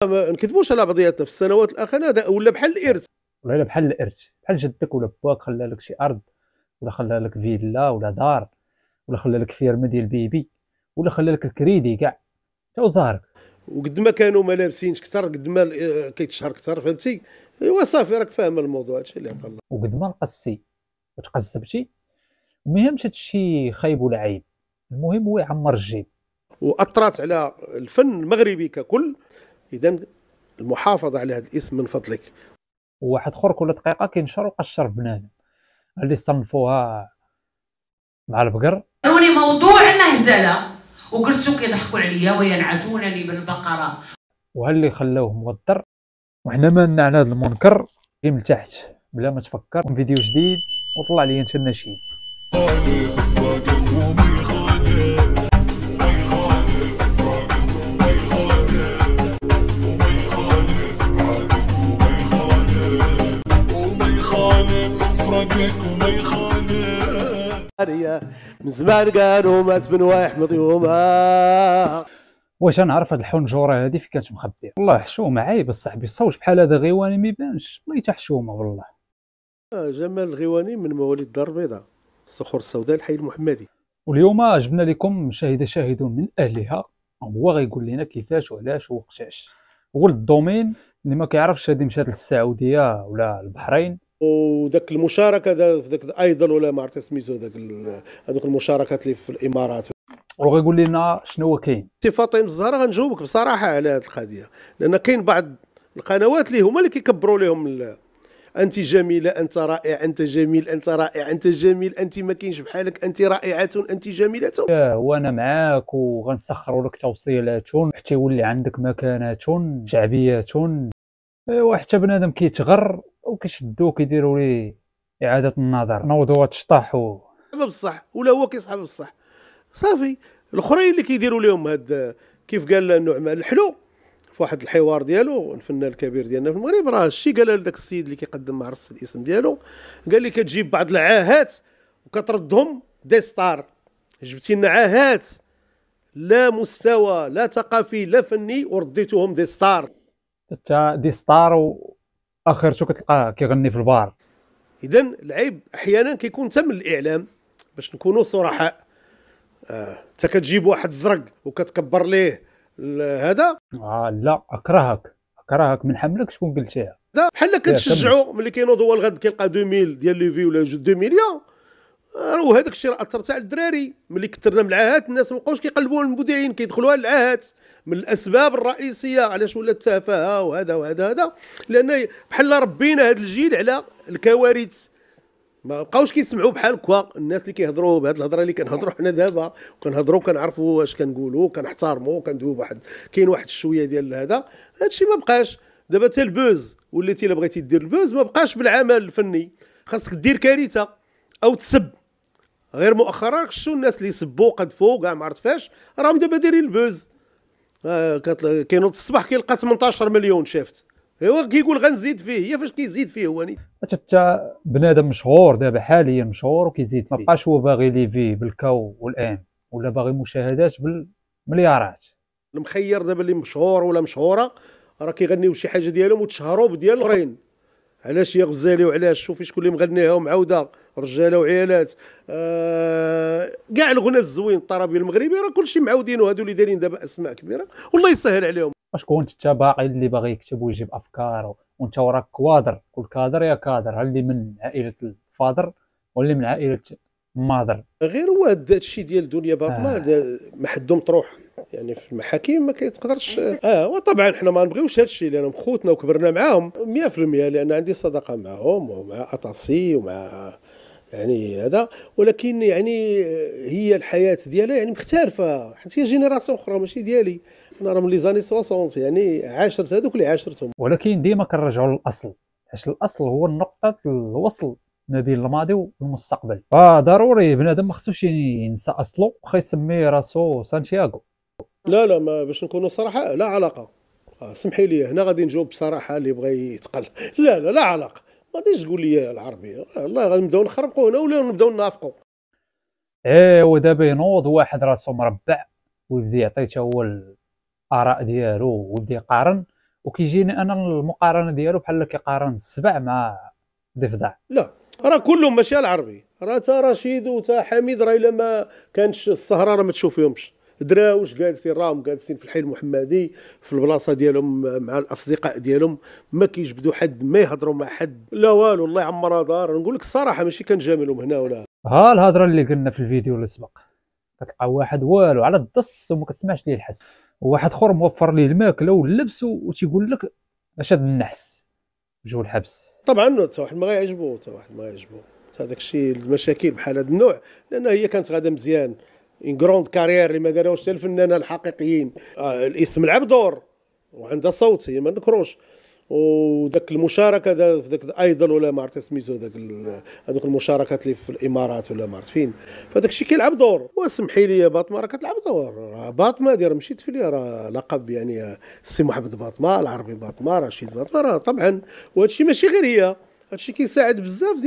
ما نكذبوش على بعضياتنا، في السنوات الاخيره هذا ولا بحال الارث. ولا بحال الارث، بحال جدك ولا باك خلى لك شي ارض، ولا خلى لك فيلا ولا دار، ولا خلى لك فيرما ديال بيبي، ولا خلى لك الكريدي كاع تا وزارك. وقد ما كانوا ما لابسينش كثر قد ما كيتشهر كثر، فهمتي؟ ايوا صافي راك فاهم الموضوع، هادشي اللي عطا الله. وقد ما نقصتي وتقزبتي، المهم هادشي خايب ولا عيب، المهم هو يعمر الجيب. واثرت على الفن المغربي ككل. اذا المحافظه على هذا الاسم من فضلك. وواحد اخر كل دقيقه كينشر وقشر بنادم اللي صنفوها مع البقر. عطوني موضوع مهزله وجلسوا كيضحكوا عليا وينعتونني بالبقره، وهاللي خلاوه موضر. وحنا مالنا على هذا المنكر جي من تحت بلا ما تفكر. فيديو جديد وطلع لي انت النشيد. من زمان قالوا مات بن واحد مضيومه. واش نعرف هاد الحنجره هادي فين كانت مخبيه؟ والله حشومه عيب الصاحبي، صوش بحال هذا غيواني ما يبانش، والله حتى حشومه والله. جمال الغيواني من مواليد الدار البيضاء، الصخور السوداء، الحي المحمدي. واليوم جبنا لكم شاهد من اهلها، هو غيقول لنا كيفاش وعلاش ووقتاش. هو الدومين اللي ما كيعرفش هادي مشات للسعوديه ولا البحرين. وداك المشاركه في ذاك ايضا ولا ما عرفت سميتو هذوك المشاركات اللي في الامارات. وغيقول لنا شنو هو كاين. سي فاطمه الزهراء غنجاوبك بصراحه على هذه القضيه، لان كاين بعض القنوات اللي هما اللي كيكبروا لهم انت جميله، انت رائع، انت جميل، انت رائع، انت جميل، انت ما كاينش بحالك، انت رائعه، انت جميله. وانا معاك وغنسخروا لك توصيلات حتى يولي عندك مكانه شعبيه. ايوا حتى بنادم كيتغر وكيشدوه كيديروا ليه اعاده النظر، نوضوا تشطح بصح ولا هو كيصحاب بصح صافي. الاخرين اللي كيديروا لهم هاد كيف قال النعمان الحلو في واحد الحوار ديالو، الفنان الكبير ديالنا في المغرب، راه الشيء قال لذاك السيد اللي كيقدم مع رص الاسم ديالو، قال لي كتجيب بعض العاهات وكتردهم دي ستار. جبتي لنا عاهات لا مستوى لا ثقافي لا فني ورديتوهم دي ستار. حتى دي ستار واخرته كتلقاه كيغني في البار. اذا العيب احيانا كيكون تم الاعلام، باش نكونوا صرحاء. انت كتجيب واحد زرق وكتكبر ليه هذا. لا اكرهك من حملك شكون قلتيها. بحال كتشجعوا ملي كينوضوا هو الغد كيلقى 2000 ديال لي في ولا 2 مليون. وهذاك الشيء راه اثر على الدراري. ملي كثرنا من العاهات الناس ما بقاوش كيقلبوا المذيعين، كيدخلوها للعاهات. من الاسباب الرئيسيه علاش ولات التفاهه وهذا لان بحال ربينا هذا الجيل على الكوارث. ما بقاوش كيسمعوا بحال هكا الناس اللي كيهضروا بهذه الهضره اللي كنهضروا حنا دابا، وكنهضروا كنعرفوا واش كنقولوا، كنحترموا، كندويو بواحد كاين واحد الشويه ديال هذا الشيء ما بقاش. دابا حتى البوز وليتي الا بغيتي دير البوز ما بقاش بالعمل الفني، خاصك دير كارثه او تسب. غير مؤخرا شفتوا الناس اللي سبوا قذفوا كاع ما عرفت فاش راهم دابا دايرين البوز. كينوض الصباح كيلقى 18 مليون شافت، ايوا كيقول غنزيد فيه. هي فاش كيزيد فيه هو حتى بنادم مشهور دابا حاليا مشهور وكيزيد فيه، ما بقاش هو باغي لي في بالكاو والان، ولا باغي مشاهدات بالمليارات. المخير دابا اللي مشهور ولا مشهوره راه كيغنيو شي حاجه ديالهم وتشهروا بديال الاخرين. علاش يا غزالي وعلاش؟ شوفي شكون اللي مغنيها ومعاوده رجاله وعيالات. كاع الغنى الزوين الطربي المغربي راه كلشي معاودينو. هادو اللي دايرين دابا اسماء كبيره والله يسهل عليهم. واش كنت انت باقي اللي باغي يكتب ويجيب افكار وانت وراك كوادر، كل كادر يا كادر، اللي من عائله الفادر واللي من عائله مادر. غير هو هذا الشيء ديال دنيا باطمه ما حدو مطروح يعني في المحاكم ما كيتقدرش. وطبعا حنا ما نبغيوش هذا الشيء لانهم خوتنا وكبرنا معاهم 100%، لان عندي صداقه معهم ومع اطاسي ومع يعني هذا. ولكن يعني هي الحياه ديالها يعني مختلفه، حيت هي جينيراسيون اخرى ماشي ديالي. انا راه من لي زاني 60 يعني عاشرت هذوك اللي عاشرتهم. ولكن ديما كنرجعوا للاصل، حيت الاصل هو نقطه الوصل ما بين الماضي والمستقبل. ضروري بنادم ما خصوش ينسى اصله، واخا يسمي راسو سانتياغو. لا ما باش نكونوا صراحه لا علاقه. سمحي لي هنا غادي نجاوب بصراحه اللي بغى يتقل. لا علاقه. ما غاديش تقول لي العربيه والله غادي نبداو نخربقوا هنا ولا نبداو نافقوا. ودابا ينوض واحد راسو مربع ويبدا يعطي حتى هو الاراء ديالو ويبدا يقارن، وكيجيني انا المقارنه ديالو بحال كيقارن السبع مع ضفدع. لا راه كلهم ماشي العربي، راه تا رشيد وتا حميد راه الا ما كانش السهره راه ما تشوفيهمش، دراوش جالسين راهم جالسين في الحي المحمدي في البلاصه ديالهم مع الاصدقاء ديالهم، ما كيجبدوا حد، ما يهضروا مع حد، لا والو. الله يعمرها دار، نقول لك الصراحه ماشي كنجاملهم هنا ولا. ها الهضره اللي قلنا في الفيديو اللي سبق، كتلقى واحد والو على الدص وما كتسمعش ليه الحس، وواحد اخر موفر ليه الماكله واللبس وتيقول لك اش هاد النحس جو الحبس. طبعا حتى واحد ما غيعجبو، حتى واحد ما غيعجبو هذاك الشيء. المشاكل بحال هذا النوع لان هي كانت غاده مزيان، ان كروند كارير اللي ما داروش حتى الفنانه الحقيقيين. الاسم لعب دور وعندها صوت، هي ما نكروش. وداك المشاركه في ذاك ايدل ولا ما عرفت سميتو، هذوك المشاركات اللي في الامارات ولا ما عرفت فين، فداك الشيء كيلعب دور. وسمحي لي باطمه راه كتلعب دور، باطمه راه ماشي تفلي، راه لقب يعني السي محمد باطمه، العربي باطمه، رشيد باطمه، راه طبعا. وهذا الشيء ماشي غير هي، هذا الشيء كيساعد بزاف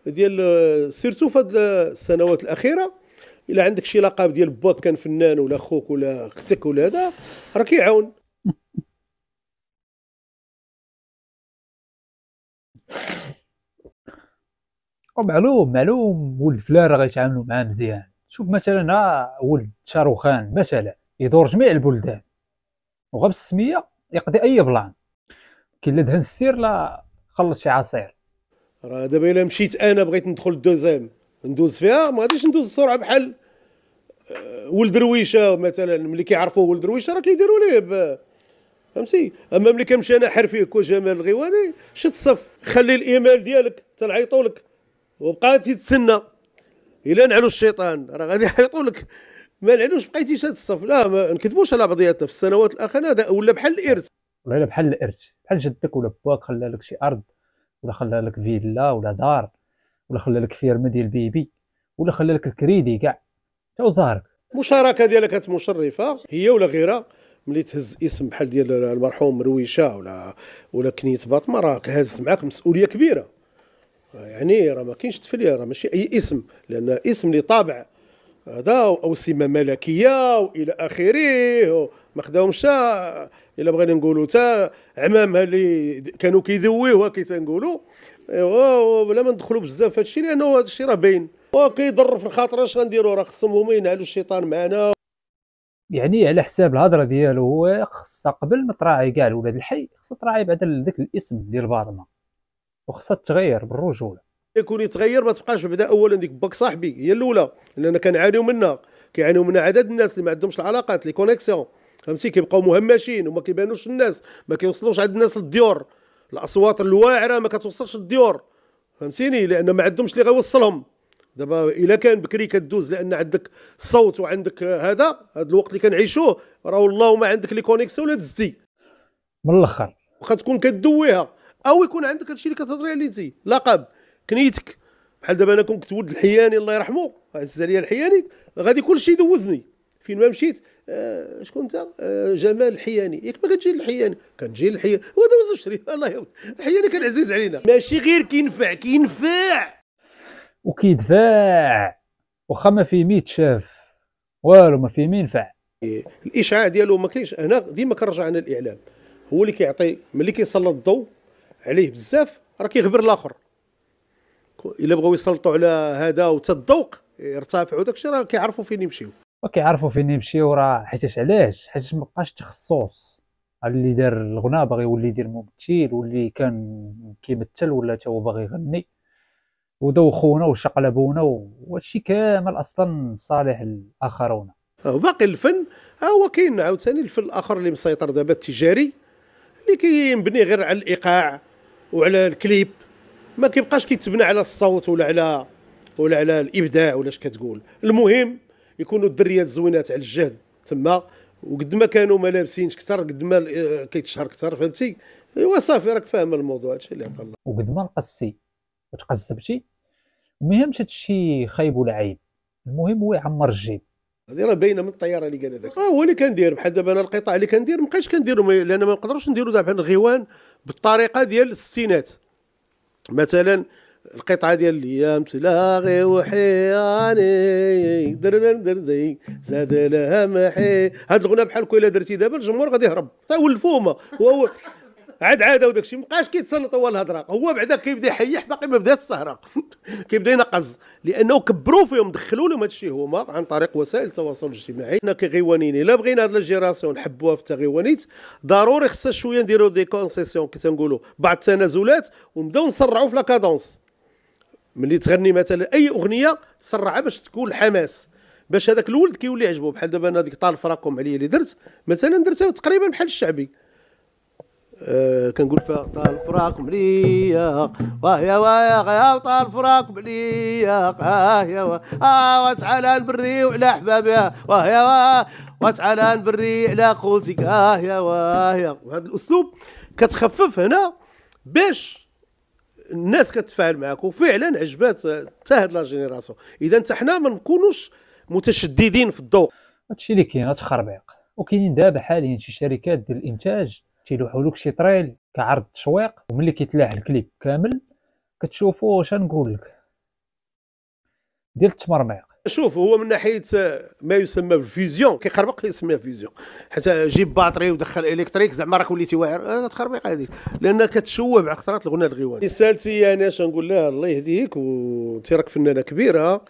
ديال سيرتو في هذه السنوات الاخيره. الا عندك شي لقب ديال باك كان فنان ولا خوك ولا اختك ولا هذا راه كيعاون. معلوم ولد فلان راه غيتعاملوا معاه مزيان. شوف مثلا ولد شاروخان مثلا يدور جميع البلدان وغا بالسميه يقضي اي بلان، كاين لا دهن السير لا خلص شي عصير. راه دابا الا مشيت انا بغيت ندخل الدوزيام ندوز فيها، ما غاديش ندوز بسرعه بحال ولد رويشه مثلا. ملي كيعرفوا ولد رويشه راه كيديروا ليه فهمتي. اما ملي كنمشي انا حرفي كو جمال الغيواني شد الصف، خلي الايميل ديالك تنعيطوا لك وبقيتي تسنى الى نعلو الشيطان راه غادي يعيطوا لك. ما نعلوش بقيتي شاد الصف. لا ما نكذبوش على بعضياتنا، في السنوات الاخيره هذا ولا بحال الارث. والله الا بحال الارث، بحال جدك ولا باك خلى لك شي ارض ولا خلى لك فيلا ولا دار ولا خلى لك فيرما ديال بيبي ولا خلى لك الكريدي كاع تا وزارك. المشاركه ديالها كانت مشرفه هي ولا غيرها. ملي تهز اسم بحال ديال المرحوم رويشه ولا كنيت باطمه راه هاز معاك مسؤوليه كبيره. يعني راه ما كاينش تفليه، راه ماشي اي اسم، لان اسم اللي طابع هذا او سمه ملكيه والى اخره. ما خداهمش الا بغينا نقولوا تا عمامها اللي كانوا كيذويوها كي تنقولوا. ايوا بلا ما ندخلوا بزاف في هذا الشيء لانه هذا الشيء راه باين وكيضر في الخاطر. اش غنديروا؟ راه خصهم هما ينعلوا الشيطان معنا. يعني على حساب الهضره ديالو هو خصها قبل ما تراعي كاع ولاد الحي، خصها تراعي بعدا ذاك الاسم ديال باطمه وخصها تغير بالرجوله. يكون يتغير، ما تبقاش بعدا اولا ديك باك صاحبي هي الاولى لان كنعانيو منها. كيعانيو منها عدد الناس اللي ما عندهمش العلاقات لي كونيكسيون، فهمتي. كيبقاو مهمشين وما كيبانوش الناس، ما كيوصلوش عند الناس للديور. الاصوات الواعره ما كتوصلش للديور، فهمتيني، لان ما عندهمش اللي غيوصلهم. دابا الا كان بكري كدوز لان عندك الصوت وعندك هذا الوقت اللي كنعيشوه، راه والله ما عندك لي كونيكسيون ولا دزتي من الاخر واخا تكون كدويها او يكون عندك هادشي اللي كتهضري عليه انت لقب كنيتك. بحال دابا انا كنت ولد الحياني الله يرحمه، عز عليا الحياني، غادي كلشي يدوزني فين ما مشيت. شكون انت؟ جمال الحياني. ياك ما كتجي للحياني؟ كنجي للحياني ودوز الشري. الله يعاود الحياني كان عزيز علينا، ماشي غير كينفع وكيدفع واخا ما فيه 100 شاف والو، ما فيه ما ينفع. الاشعاع ديالو ما كاينش. انا ديما كنرجع عن الاعلام، هو اللي كيعطي ملي كيسلط الضوء عليه بزاف راه كيغبر الاخر. الا بغاو يسلطوا على هذا وتا الذوق يرتفعوا داكشي راه كيعرفوا فين يمشيو. وكيعرفوا فين يمشيو راه حيتاش علاش؟ حيتاش مابقاش تخصص. اللي دار الغناء باغي يولي يدير ممثل، واللي كان كيمثل ولا تا هو باغي يغني، ودوخونا وشقلبونا وهادشي كامل اصلا صالح الاخرون. باقي الفن هو كاين عاوتاني الفن الاخر اللي مسيطر دابا التجاري اللي كيبني غير على الايقاع وعلى الكليب، ما كيبقاش كيتبنى على الصوت ولا على الابداع ولا اش كتقول. المهم يكونوا الدريات زوينات على الجهد تما، وقد ما كانوا ما لابسينش كثر قد ما كيتشهر كثر، فهمتي. ايوا صافي راك فاهم الموضوع. هادشي اللي عطا الله. وقد ما نقصتي وتقزبتي المهم هادشي خايب ولا عيب، المهم هو يعمر الجيب. هذه راه باينه من الطياره اللي قال هذاك. هو اللي كندير بحال دابا انا القطاع اللي كندير ما بقيتش كنديرهم لان ما نقدروش نديروا دابا الغيوان بالطريقه ديال الستينات مثلا. القطعه ديال الايام تلاغي وحياني در دردي زاد لها محي. هاد الغنى بحال كون الا درتي دابا الجمهور غادي يهرب ولفوما هو عاد وداك الشيء مابقاش كيتسلط هو الهضره، هو بعدا كيبدا يحيح باقي ما بدات السهره كيبدا ينقز لانه كبروا فيهم دخلوا لهم هذا الشيء هما عن طريق وسائل التواصل الاجتماعي. حنا كغيوانيين الا بغينا هاد الجيراسيون نحبوها في التغيوانيت ضروري خصنا شويه نديروا دي كونسيسيون كي تنقولوا بعض التنازلات ونبداو نسرعوا في لا كادونس. ملي تغني مثلا اي اغنيه سرعها باش تكون الحماس باش هذاك الولد كيولي يعجبو. بحال دابا انا هذيك طال فراكم عليا اللي درت مثلا درتها تقريبا بحال الشعبي. كنقول فيها طال فراكم عليا وهي ويا طال فراكم عليا وهي وتعالى نبريو على احبابها وهي وتعالى نبري على خوتك وهي. وهذا الاسلوب كتخفف هنا باش الناس كتفاعل معاك وفعلا عجبات حتى هاد لا جينيراسيون. اذا حتى حنا ما نكونوش متشددين في الذوق. هادشي اللي كاين تخربيق. وكاينين دابا حاليا شي شركات ديال الانتاج تيلوحوا لك شي طريل كعرض تشويق، وملي كيتلاح الكليب كامل كتشوفوا واش نقول لك ديال التمرميق. شوف هو من ناحيه ما يسمى بالفيزيون كيخربق كيسميها فيزيون، حتى جيب باطري ودخل الكتريك زعما راك وليتي واعر. هذا تخربيق هذيك لان كتشوه باكثرات الغنى الغيواني. سالتي انا اش نقول لها الله يهديك وانت راك فنانه كبيره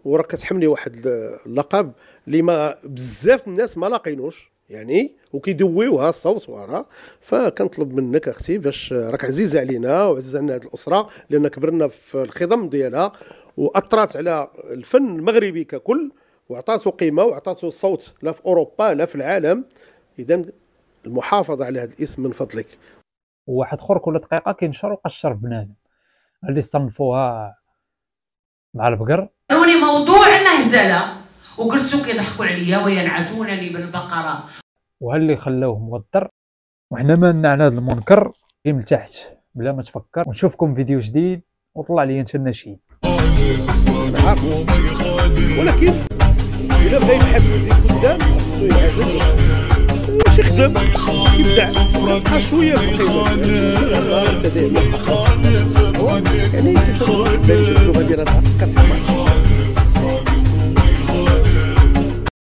وراك كتحملي واحد اللقب اللي ما بزاف الناس ما لاقينوش يعني وكيدويوها الصوت وراه. فكنطلب منك اختي باش راك عزيزه علينا وعزيزه علينا هذه الاسره لان كبرنا في الخضم ديالها واثرت على الفن المغربي ككل وعطاته قيمه وعطاته الصوت لا في اوروبا لا في العالم. اذا المحافظه على هذا الاسم من فضلك. وواحد اخر كل دقيقه كينشر وقشر بنادم اللي صنفوها مع البقر. عطوني موضوع مهزله وجلسوا كيضحكوا عليا وينعتونني بالبقره. وهل اللي خلاوه مغدر. وحنا مالنا على هذا المنكر جي من تحت بلا ما تفكر. ونشوفكم فيديو جديد وطلع لي انت النشيد. ولكن الا بدا يبحث يزيد قدام خصو يعزل واش يخدم يبدع يبقى شويه في القيمه يعني